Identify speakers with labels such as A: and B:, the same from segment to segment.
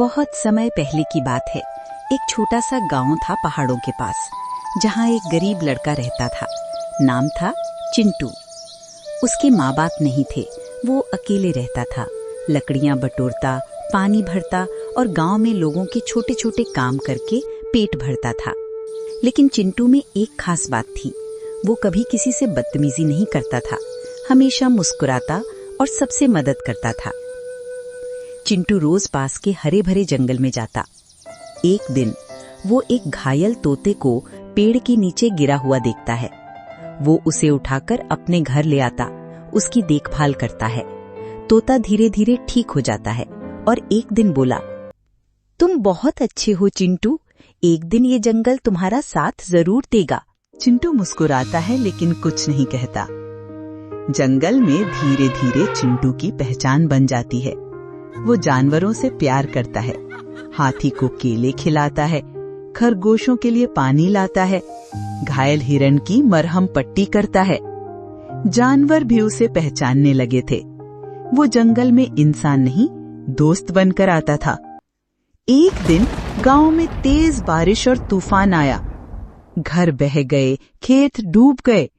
A: बहुत समय पहले की बात है। एक छोटा सा गांव था पहाड़ों के पास, जहां एक गरीब लड़का रहता था। नाम था चिंटू। उसके माँ बाप नहीं थे, वो अकेले रहता था। लकड़ियां बटोरता, पानी भरता और गांव में लोगों के छोटे छोटे काम करके पेट भरता था। लेकिन चिंटू में एक खास बात थी, वो कभी किसी से बदतमीजी नहीं करता था, हमेशा मुस्कुराता और सबसे मदद करता था। चिंटू रोज पास के हरे भरे जंगल में जाता। एक दिन वो एक घायल तोते को पेड़ के नीचे गिरा हुआ देखता है। वो उसे उठाकर अपने घर ले आता, उसकी देखभाल करता है। तोता धीरे धीरे ठीक हो जाता है और एक दिन बोला, तुम बहुत अच्छे हो चिंटू, एक दिन ये जंगल तुम्हारा साथ जरूर देगा।
B: चिंटू मुस्कुराता है लेकिन कुछ नहीं कहता। जंगल में धीरे धीरे चिंटू की पहचान बन जाती है। वो जानवरों से प्यार करता है, हाथी को केले खिलाता है, खरगोशों के लिए पानी लाता है, घायल हिरण की मरहम पट्टी करता है। जानवर भी उसे पहचानने लगे थे। वो जंगल में इंसान नहीं, दोस्त बनकर आता था। एक दिन गांव में तेज बारिश और तूफान आया। घर बह गए, खेत डूब गए।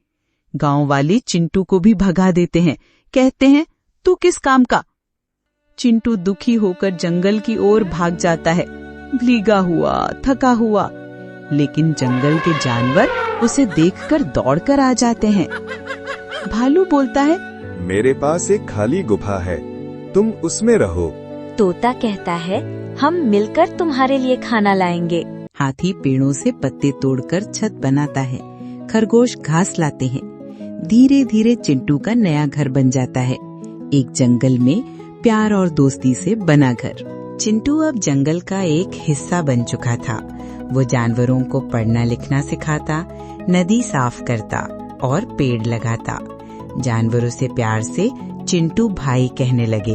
B: गांव वाले चिंटू को भी भगा देते हैं, कहते हैं तू किस काम का। चिंटू दुखी होकर जंगल की ओर भाग जाता है, भीगा हुआ, थका हुआ। लेकिन जंगल के जानवर उसे देखकर दौड़कर आ जाते हैं। भालू बोलता है,
C: मेरे पास एक खाली गुफा है, तुम उसमें रहो।
D: तोता कहता है, हम मिलकर तुम्हारे लिए खाना लाएंगे।
B: हाथी पेड़ों से पत्ते तोड़कर छत बनाता है, खरगोश घास लाते हैं। धीरे धीरे चिंटू का नया घर बन जाता है, एक जंगल में प्यार और दोस्ती से बना घर। चिंटू अब जंगल का एक हिस्सा बन चुका था। वो जानवरों को पढ़ना लिखना सिखाता, नदी साफ करता और पेड़ लगाता। जानवरों से प्यार से चिंटू भाई कहने लगे।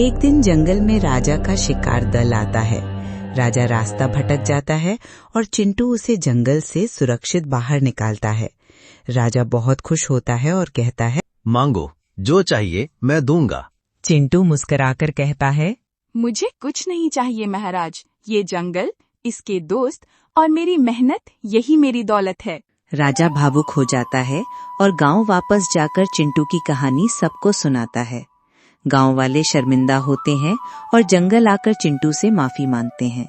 B: एक दिन जंगल में राजा का शिकार दल आता है। राजा रास्ता भटक जाता है और चिंटू उसे जंगल से सुरक्षित बाहर निकालता है। राजा बहुत खुश होता है और कहता है,
E: मांगो, जो चाहिए मैं दूंगा।
B: चिंटू मुस्कुराकर कहता है,
F: मुझे कुछ नहीं चाहिए महाराज, ये जंगल, इसके दोस्त और मेरी मेहनत, यही मेरी दौलत है।
A: राजा भावुक हो जाता है और गांव वापस जाकर चिंटू की कहानी सबको सुनाता है। गांव वाले शर्मिंदा होते हैं और जंगल आकर चिंटू से माफी मांगते हैं।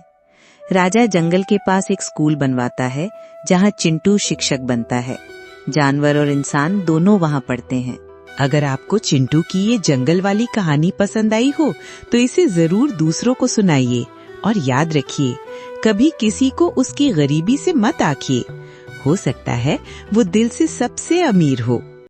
A: राजा जंगल के पास एक स्कूल बनवाता है, जहां चिंटू शिक्षक बनता है। जानवर और इंसान दोनों वहां पढ़ते हैं।
B: अगर आपको चिंटू की ये जंगल वाली कहानी पसंद आई हो तो इसे जरूर दूसरों को सुनाइए और याद रखिए, कभी किसी को उसकी गरीबी से मत आंकिए। हो सकता है वो दिल से सबसे अमीर हो।